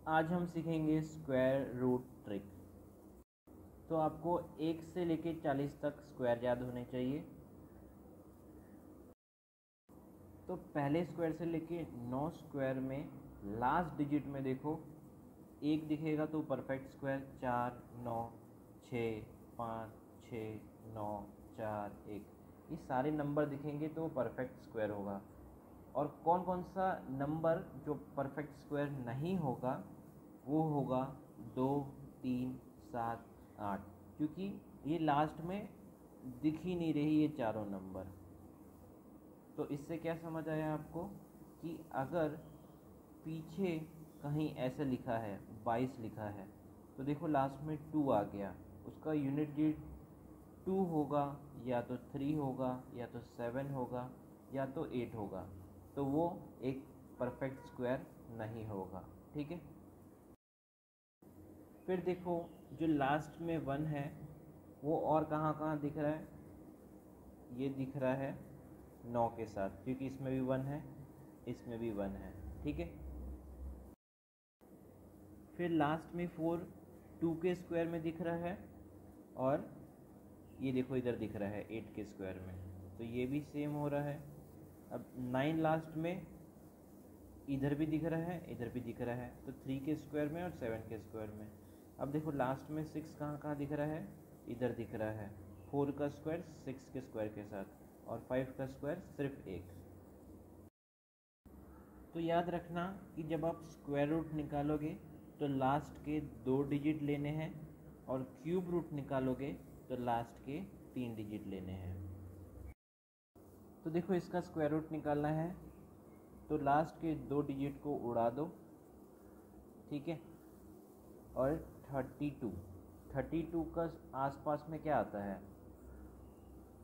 आज हम सीखेंगे स्क्वायर रूट ट्रिक। तो आपको 1 से लेके 40 तक स्क्वायर याद होने चाहिए। तो पहले स्क्वायर से लेके 9 स्क्वायर में लास्ट डिजिट में देखो एक दिखेगा तो परफेक्ट स्क्वायर 4 9 6 5 6 9 4 1, ये सारे नंबर दिखेंगे तो परफेक्ट स्क्वायर होगा। और कौन कौन सा नंबर जो परफेक्ट स्क्वायर नहीं होगा वो होगा 2 3 7 8, क्योंकि ये लास्ट में दिख ही नहीं रही ये चारों नंबर। तो इससे क्या समझ आया आपको कि अगर पीछे कहीं ऐसे लिखा है 22 लिखा है तो देखो लास्ट में 2 आ गया, उसका यूनिट डिजिट 2 होगा या तो 3 होगा या तो 7 होगा या तो 8 होगा, तो वो एक परफेक्ट स्क्वायर नहीं होगा। ठीक है, फिर देखो जो लास्ट में 1 है वो और कहाँ कहाँ दिख रहा है, ये दिख रहा है 9 के साथ, क्योंकि इसमें भी 1 है इसमें भी 1 है। ठीक है, फिर लास्ट में 4 2 के स्क्वायर में दिख रहा है और ये देखो इधर दिख रहा है 8 के स्क्वायर में, तो ये भी सेम हो रहा है। अब 9 लास्ट में इधर भी दिख रहा है इधर भी दिख रहा है, तो 3 के स्क्वायर में और 7 के स्क्वायर में। अब देखो लास्ट में 6 कहाँ कहाँ दिख रहा है, इधर दिख रहा है 4 का स्क्वायर 6 के स्क्वायर के साथ और 5 का स्क्वायर सिर्फ 1। तो याद रखना कि जब आप स्क्वायर रूट निकालोगे तो लास्ट के 2 डिजिट लेने हैं और क्यूब रूट निकालोगे तो लास्ट के 3 डिजिट लेने हैं। तो देखो इसका स्क्वायर रूट निकालना है तो लास्ट के 2 डिजिट को उड़ा दो, ठीक है, और 32 का आसपास में क्या आता है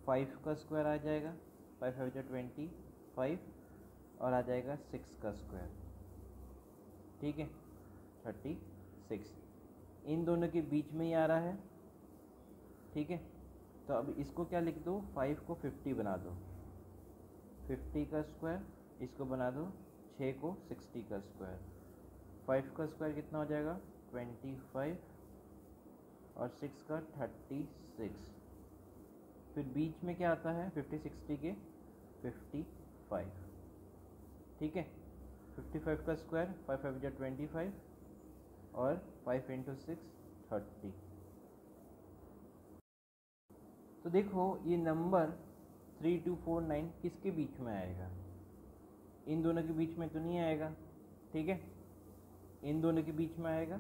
5 का स्क्वायर आ जाएगा, 5 5 25 और आ जाएगा 6 का स्क्वायर। ठीक है, 36 इन दोनों के बीच में ही आ रहा है। ठीक है, तो अब इसको क्या लिख दो 5 को 50 बना दो, 50 का स्क्वायर, इसको बना दो 6 को 60 का स्क्वायर। 5 का स्क्वायर कितना हो जाएगा 25 और 6 का 36। फिर बीच में क्या आता है 50 60 के 55। ठीक है, 55 का स्क्वायर 5 5 25 और 5 इंटू 6 30। तो देखो ये नंबर 3249 किसके बीच में आएगा, इन दोनों के बीच में तो नहीं आएगा। ठीक है, इन दोनों के बीच में आएगा।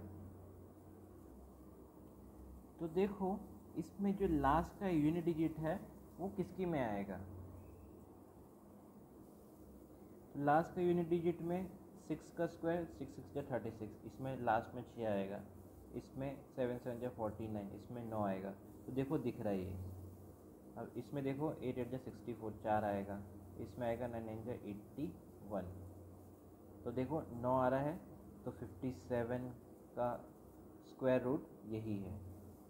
तो देखो इसमें जो लास्ट का यूनिट डिजिट है वो किसकी में आएगा, लास्ट का यूनिट डिजिट में 6 का स्क्वायर 6 6 जा 36, इसमें लास्ट में 6 आएगा, इसमें 7 7 जा 49, इसमें 9 आएगा। तो देखो दिख रहा है ये। अब इसमें देखो 8 8 जा 64 4 आएगा, इसमें आएगा 9 9 जा 81। तो देखो 9 आ रहा है तो 57 का स्क्वायर रूट यही है।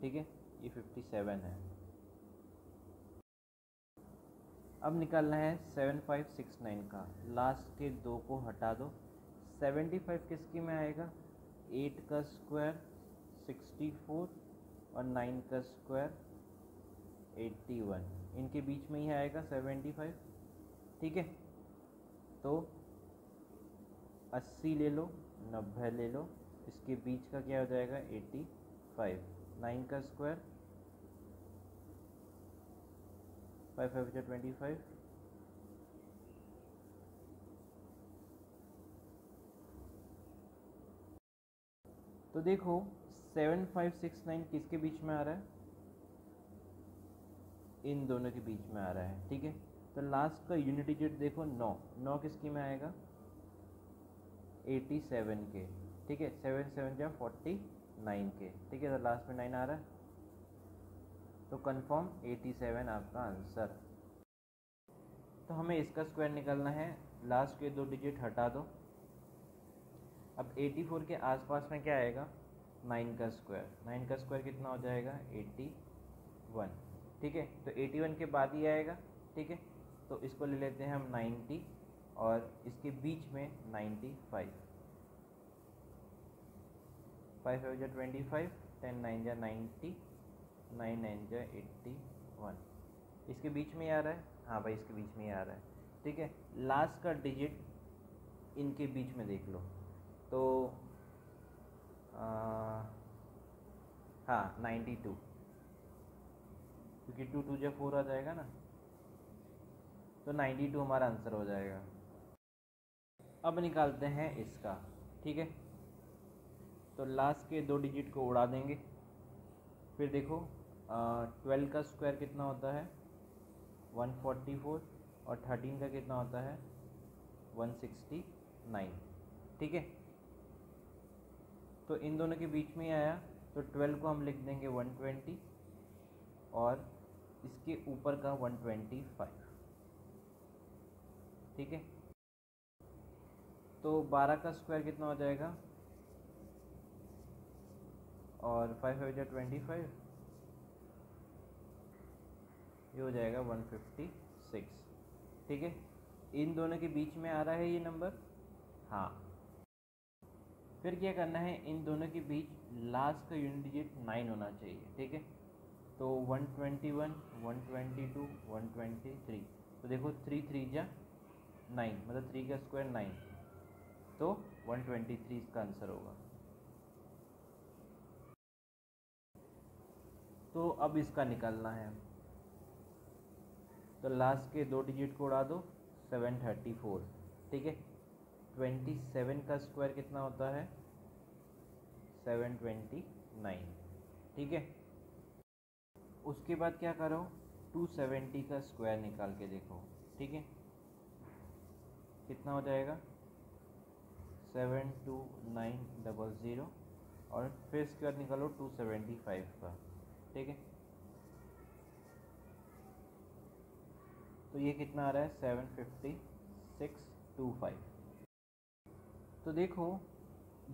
ठीक है, ये 57 है। अब निकालना है 7569 का, लास्ट के 2 को हटा दो। 75 किसकी में आएगा 8 का स्क्वायर 64 और 9 का स्क्वायर 81, इनके बीच में ही आएगा 75। ठीक है, तो 80 ले लो 90 ले लो, इसके बीच का क्या हो जाएगा 85। 9 का स्क्वायर 5 5 जा 25 तो देखो 7569 किसके बीच में आ रहा है, इन दोनों के बीच में आ रहा है। ठीक है, तो लास्ट का यूनिट डिजिट देखो 9 9 किसकी में आएगा 87 के। ठीक है, 7 7 जा 49 के। ठीक है, तो लास्ट में 9 आ रहा है, तो कंफर्म 87 आपका आंसर। तो हमें इसका स्क्वायर निकालना है, लास्ट के 2 डिजिट हटा दो। अब 84 के आसपास में क्या आएगा 9 का स्क्वायर, 9 का स्क्वायर कितना हो जाएगा 81। ठीक है, तो 81 के बाद ही आएगा। ठीक है, तो इसको ले लेते हैं हम 90 और इसके बीच में 95। 5 5 जा 25, 10 9 जा 90, 9 9 जा 81। इसके बीच में ही आ रहा है, हाँ भाई इसके बीच में ही आ रहा है, ठीक है। लास्ट का डिजिट इनके बीच में देख लो, तो हाँ 92, क्योंकि 2 2 जा 4 आ जाएगा ना, तो 92 हमारा आंसर हो जाएगा। अब निकालते हैं इसका, ठीक है। तो लास्ट के 2 डिजिट को उड़ा देंगे। फिर देखो 12 का स्क्वायर कितना होता है 144, और 13 का कितना होता है 169, ठीक है। तो इन दोनों के बीच में आया, तो 12 को हम लिख देंगे 120 और इसके ऊपर का 125, ठीक है। तो 12 का स्क्वायर कितना हो जाएगा, और 5 5 जा 25, ये हो जाएगा 156, ठीक है। इन दोनों के बीच में आ रहा है ये नंबर, हाँ। फिर क्या करना है, इन दोनों के बीच लास्ट का यूनिट डिजिट 9 होना चाहिए, ठीक है। तो 121, 122, 123, तो देखो 3 3 जा 9, मतलब 3 का स्क्वायर 9, तो 123 इसका आंसर होगा। तो अब इसका निकालना है, तो लास्ट के 2 डिजिट को उड़ा दो, 734, ठीक है। 27 का स्क्वायर कितना होता है 729, ठीक है। उसके बाद क्या करो, 270 का स्क्वायर निकाल के देखो, ठीक है। कितना हो जाएगा 72900, और फिर स्क्वायर निकालो 275 का, ठीक है। तो ये कितना आ रहा है 75625। तो देखो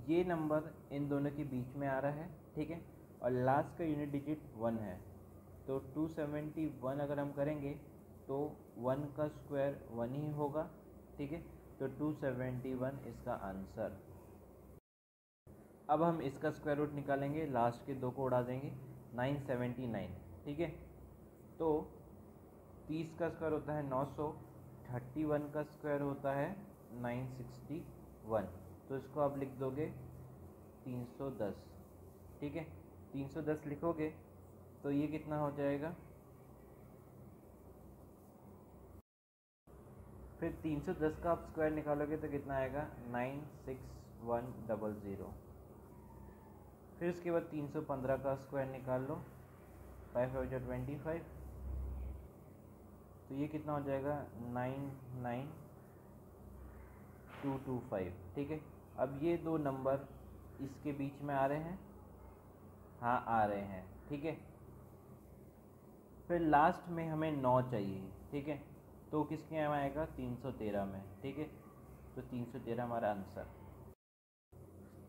ये नंबर इन दोनों के बीच में आ रहा है, ठीक है, और लास्ट का यूनिट डिजिट 1 है, तो 271 अगर हम करेंगे तो 1 का स्क्वायर 1 ही होगा, ठीक है। तो 271 इसका आंसर। अब हम इसका स्क्वायर रूट निकालेंगे, लास्ट के 2 को उड़ा देंगे, 979, ठीक है। तो 30 का स्क्वायर होता है 900, 31 का स्क्वायर होता है 961, तो इसको आप लिख दोगे 310, ठीक है। 310 लिखोगे तो ये कितना हो जाएगा, फिर 310 का आप स्क्वायर निकालोगे तो कितना आएगा 96100। फिर उसके बाद 315 का स्क्वायर निकाल लो, 5 5 जा 25, तो ये कितना हो जाएगा 99225, ठीक है। अब ये 2 नंबर इसके बीच में आ रहे हैं, हाँ आ रहे हैं, ठीक है। फिर लास्ट में हमें 9 चाहिए, ठीक है, तो किसके में आएगा 313 में, ठीक है। तो 313 हमारा आंसर।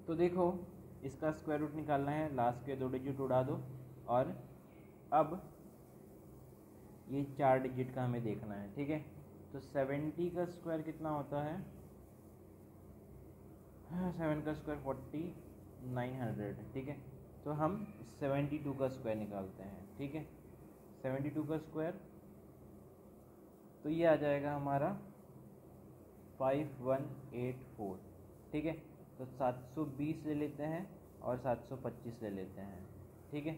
तो देखो इसका स्क्वायर रूट निकालना है, लास्ट के 2 डिजिट उड़ा दो, और अब ये 4 डिजिट का हमें देखना है, ठीक है। तो 70 का स्क्वायर कितना होता है, 7 का स्क्वायर 4900, ठीक है। तो हम 72 का स्क्वायर निकालते हैं, ठीक है। 72 का स्क्वायर, तो ये आ जाएगा हमारा 5184, ठीक है। तो 720 ले लेते हैं और 725 ले लेते हैं, ठीक है।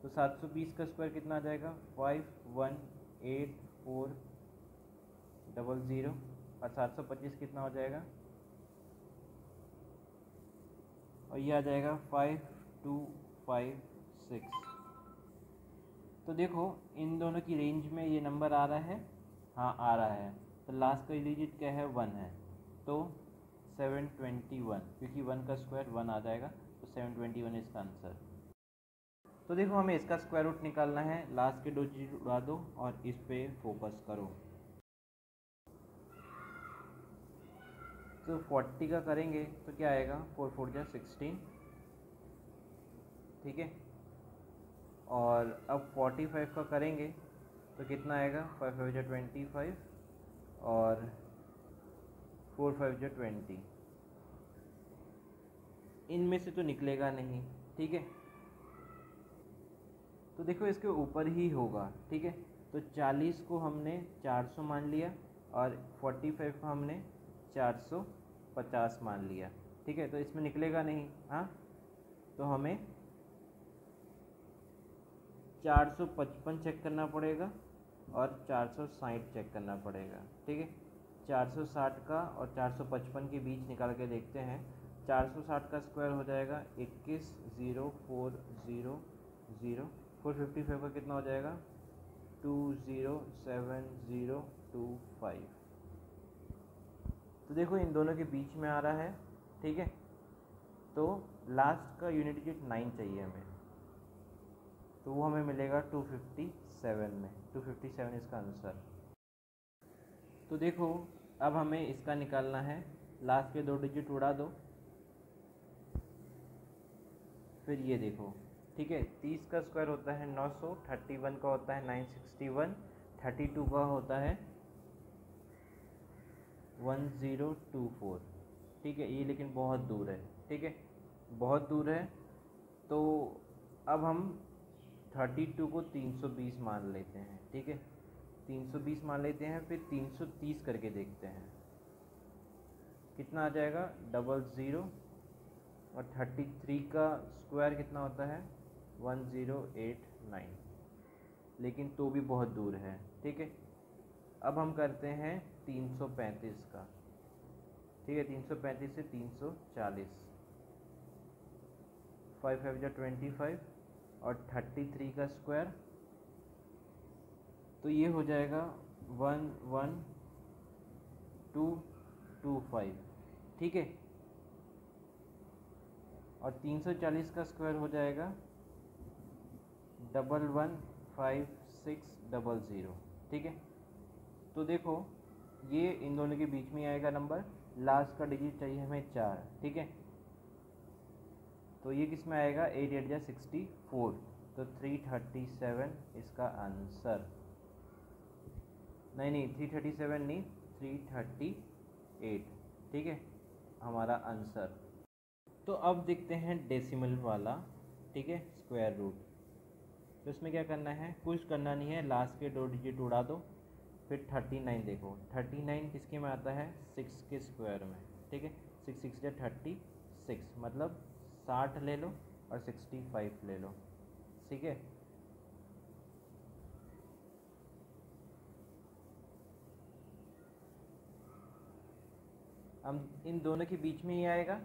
तो 720 का स्क्वायर कितना आ जाएगा 518400, और 725 कितना हो जाएगा, और ये आ जाएगा 5256। तो देखो इन दोनों की रेंज में ये नंबर आ रहा है, हाँ आ रहा है। तो लास्ट का डिजिट क्या है 1 है, तो 721, क्योंकि 1 का स्क्वायर 1 आ जाएगा, तो 721 इसका आंसर। तो देखो हमें इसका स्क्वायर रूट निकालना है, लास्ट के 2 डिजिट उड़ा दो और इस पे फोकस करो। तो 40 का करेंगे तो क्या आएगा 4 4 जा 16, ठीक है। और अब 45 का करेंगे तो कितना आएगा 5 5 जा 25, और 4 5 जा 20, इनमें से तो निकलेगा नहीं, ठीक है। तो देखो इसके ऊपर ही होगा, ठीक है। तो 40 को हमने 400 मान लिया और 45 को हमने 450 मान लिया, ठीक है। तो इसमें निकलेगा नहीं, हाँ। तो हमें 455 चेक करना पड़ेगा और 460 चेक करना पड़ेगा, ठीक है। 460 का और 455 के बीच निकाल के देखते हैं। 460 का स्क्वायर हो जाएगा 21,040,000। 455 का कितना हो जाएगा 207025। तो देखो इन दोनों के बीच में आ रहा है, ठीक है। तो लास्ट का यूनिट डिजिट 9 चाहिए हमें, तो वो हमें मिलेगा 257 में। 257 इसका आंसर। तो देखो अब हमें इसका निकालना है, लास्ट के 2 डिजिट उड़ा दो, फिर ये देखो, ठीक है। 30 का स्क्वायर होता है 900, 31 का होता है 961, 32 का होता है 1024, ठीक है। ये लेकिन बहुत दूर है, ठीक है, बहुत दूर है। तो अब हम 32 को 320 मान लेते हैं, ठीक है। 320 मान लेते हैं, फिर 330 करके देखते हैं कितना आ जाएगा 00। और 33 का स्क्वायर कितना होता है 1089, लेकिन तो भी बहुत दूर है, ठीक है। अब हम करते हैं 335 का, ठीक है। 335 से 340, 5 5 25 और 33 का स्क्वायर, तो ये हो जाएगा 11225, ठीक है। और 340 का स्क्वायर हो जाएगा 115600, ठीक है। तो देखो ये इन दोनों के बीच में आएगा नंबर, लास्ट का डिजिट चाहिए हमें 4, ठीक है। तो ये किस में आएगा 8 8 64, तो 337 इसका आंसर। नहीं 337 नहीं, 338, ठीक है, हमारा आंसर। तो अब देखते हैं डेसिमल वाला, ठीक है, स्क्वायर रूट। तो इसमें क्या करना है, कुछ करना नहीं है, लास्ट के 2 डिजिट उड़ा दो, फिर 39 देखो। 39 किसके में आता है 6 के स्क्वायर में, ठीक है। 6 6 या 36, मतलब 60 ले लो और 65 ले लो, ठीक है। हम इन दोनों के बीच में ही आएगा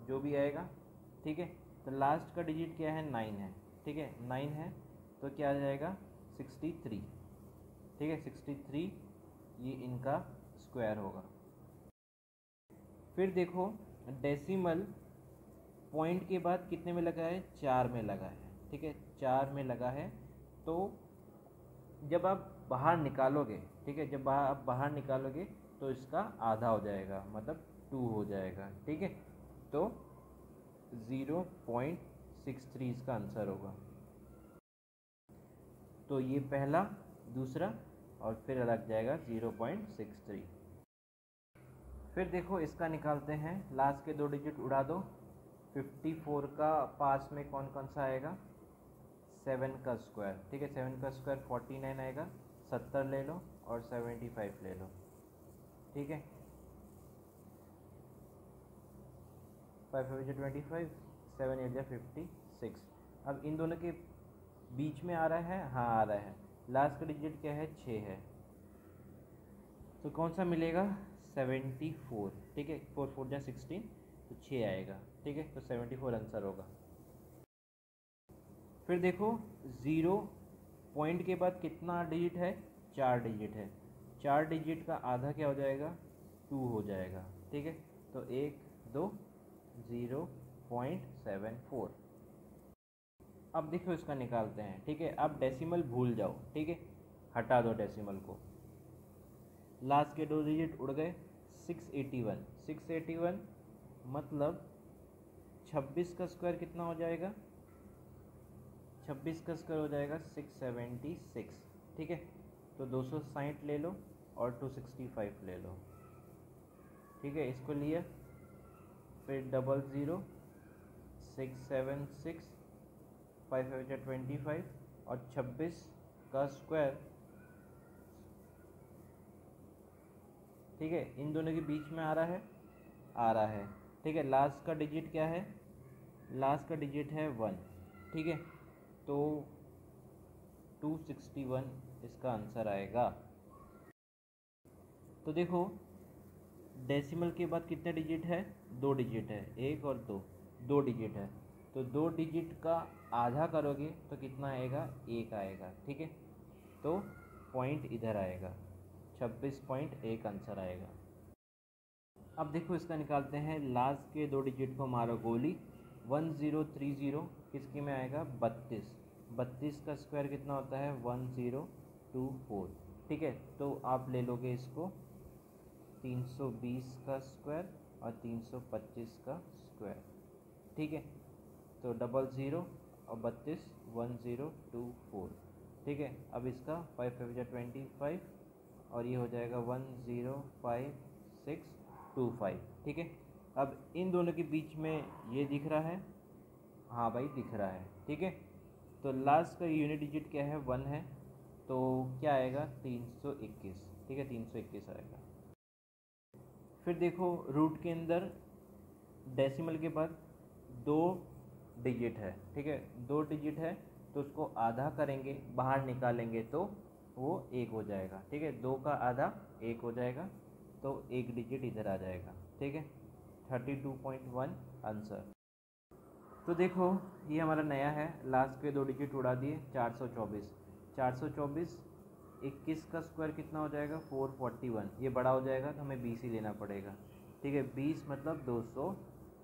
जो भी आएगा, ठीक है। तो लास्ट का डिजिट क्या है 9 है, ठीक है, 9 है, तो क्या आ जाएगा 63, ठीक है। 63 ये इनका स्क्वायर होगा। फिर देखो डेसिमल पॉइंट के बाद कितने में लगा है 4 में लगा है, ठीक है, 4 में लगा है। तो जब आप बाहर निकालोगे, ठीक है, जब आप बाहर निकालोगे तो इसका आधा हो जाएगा, मतलब 2 हो जाएगा, ठीक है। तो 0.63 इसका आंसर होगा। तो ये पहला, दूसरा और फिर लग जाएगा 0.63। फिर देखो इसका निकालते हैं, लास्ट के 2 डिजिट उड़ा दो। 54 का पास में कौन कौन सा आएगा 7 का स्क्वायर, ठीक है। 7 का स्क्वायर 49 आएगा, 70 ले लो और 75 ले लो, ठीक है। 5 5 25, 7 8 56। अब इन दोनों के बीच में आ रहा है, हाँ आ रहा है। लास्ट का डिजिट क्या है 6 है, तो कौन सा मिलेगा 74, ठीक है। 4 4 जा 16, तो 6 आएगा, ठीक है। तो 74 आंसर होगा। फिर देखो 0 पॉइंट के बाद कितना डिजिट है 4 डिजिट है। 4 डिजिट का आधा क्या हो जाएगा 2 हो जाएगा, ठीक है। तो 1 2 0.74। अब देखो इसका निकालते हैं, ठीक है। अब डेसिमल भूल जाओ, ठीक है, हटा दो डेसिमल को। लास्ट के 2 डिजिट उड़ गए। 681, 681 मतलब 26 का स्क्वायर कितना हो जाएगा 26 का स्क्वायर हो जाएगा 676, ठीक है। तो 260 ले लो और 265 ले लो, ठीक है। इसको लिया, फिर 00 676, 5 5 25 और 26 का स्क्वायर, ठीक है, इन दोनों के बीच में आ रहा है, ठीक है। लास्ट का डिजिट क्या है? लास्ट का डिजिट है 1, ठीक है। तो 261 इसका आंसर आएगा। तो देखो डेसिमल के बाद कितने डिजिट है? 2 डिजिट है, 1 और 2, 2 डिजिट है। तो 2 डिजिट का आधा करोगे तो कितना आएगा? 1 आएगा, ठीक है। तो पॉइंट इधर आएगा, 26.1 आंसर आएगा। अब देखो इसका निकालते हैं। लास्ट के 2 डिजिट को मारो गोली। 1030 किसके में आएगा? 32। 32 का स्क्वायर कितना होता है? 1024, ठीक है। तो आप ले लोगे इसको 320 का स्क्वायर और 325 का स्क्वायर, ठीक है। तो 00 और 32 1024, ठीक है। अब इसका 5 5 25 और ये हो जाएगा 105625, ठीक है। अब इन दोनों के बीच में ये दिख रहा है, हाँ भाई दिख रहा है, ठीक है। तो लास्ट का यूनिट डिजिट क्या है? 1 है, तो क्या आएगा? 321, ठीक है, 321 आएगा। फिर देखो रूट के अंदर डेसिमल के बाद 2 डिजिट है, ठीक है, 2 डिजिट है, तो उसको आधा करेंगे, बाहर निकालेंगे तो वो 1 हो जाएगा, ठीक है। 2 का आधा 1 हो जाएगा, तो 1 डिजिट इधर आ जाएगा, ठीक है। 32.1 आंसर। तो देखो ये हमारा नया है, लास्ट के 2 डिजिट उड़ा दिए। 424, 424 21 का स्क्वायर कितना हो जाएगा? 441। ये बड़ा हो जाएगा तो हमें 20 ही लेना पड़ेगा, ठीक है। 20 मतलब 200,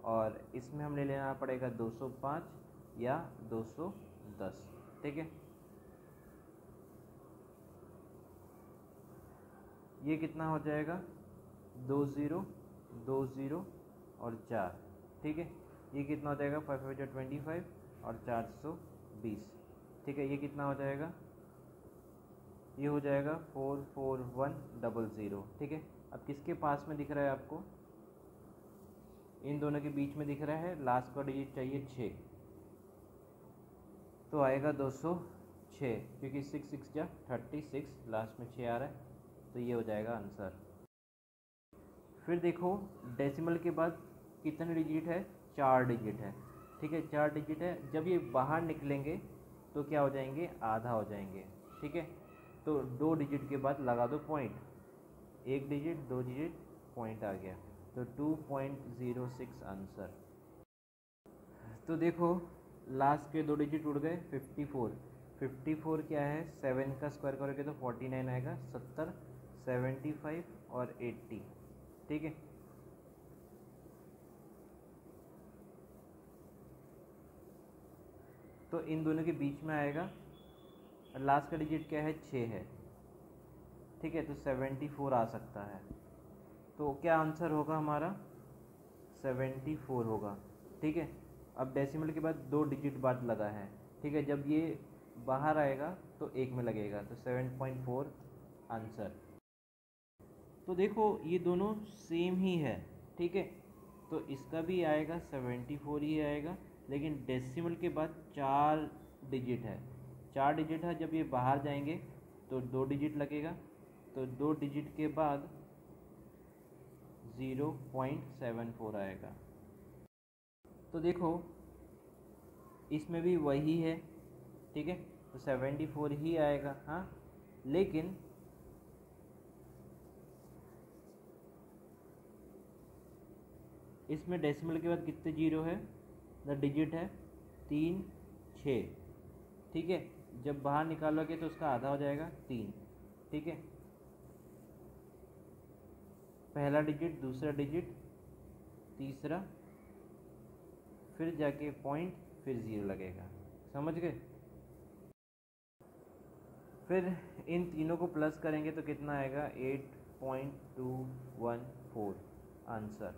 और इसमें हमें लेना पड़ेगा 205 या 210, ठीक है। ये कितना हो जाएगा? 20 20 और 4, ठीक है। ये कितना हो जाएगा? 5 5 25 और 420, ठीक है। ये कितना हो जाएगा? ये हो जाएगा 44100, ठीक है। अब किसके पास में दिख रहा है आपको? इन दोनों के बीच में दिख रहा है। लास्ट का डिजिट चाहिए 6, तो आएगा 206, क्योंकि 6 6 जा 36, लास्ट में 6 आ रहा है, तो ये हो जाएगा आंसर। फिर देखो डेसिमल के बाद कितने डिजिट है? 4 डिजिट है, ठीक है, 4 डिजिट है। जब ये बाहर निकलेंगे तो क्या हो जाएंगे? आधा हो जाएंगे, ठीक है। तो 2 डिजिट के बाद लगा दो पॉइंट, 1 डिजिट 2 डिजिट पॉइंट आ गया, तो 2.06 आंसर। तो देखो लास्ट के 2 डिजिट उड़ गए। 54, 54 क्या है? 7 का स्क्वायर करोगे तो 49 आएगा। 70, 75 और 80, ठीक है। तो इन दोनों के बीच में आएगा। लास्ट का डिजिट क्या है? 6 है, ठीक है। तो 74 आ सकता है। तो क्या आंसर होगा हमारा? 74 होगा, ठीक है। अब डेसिमल के बाद 2 डिजिट बाद लगा है, ठीक है। जब ये बाहर आएगा तो 1 में लगेगा, तो 7.4 आंसर। तो देखो ये दोनों सेम ही है, ठीक है। तो इसका भी आएगा 74 ही आएगा, लेकिन डेसिमल के बाद 4 डिजिट है, 4 डिजिट है। जब ये बाहर जाएंगे तो 2 डिजिट लगेगा, तो 2 डिजिट के बाद 0.74 आएगा। तो देखो इसमें भी वही है, ठीक है, तो 74 ही आएगा, हाँ। लेकिन इसमें डेसिमल के बाद कितने जीरो है? द डिजिट है 3 6, ठीक है। जब बाहर निकालोगे तो उसका आधा हो जाएगा 3, ठीक है। पहला डिजिट, दूसरा डिजिट, तीसरा, फिर जाके पॉइंट, फिर 0 लगेगा, समझ गए। फिर इन तीनों को प्लस करेंगे तो कितना आएगा? 8.214 आंसर।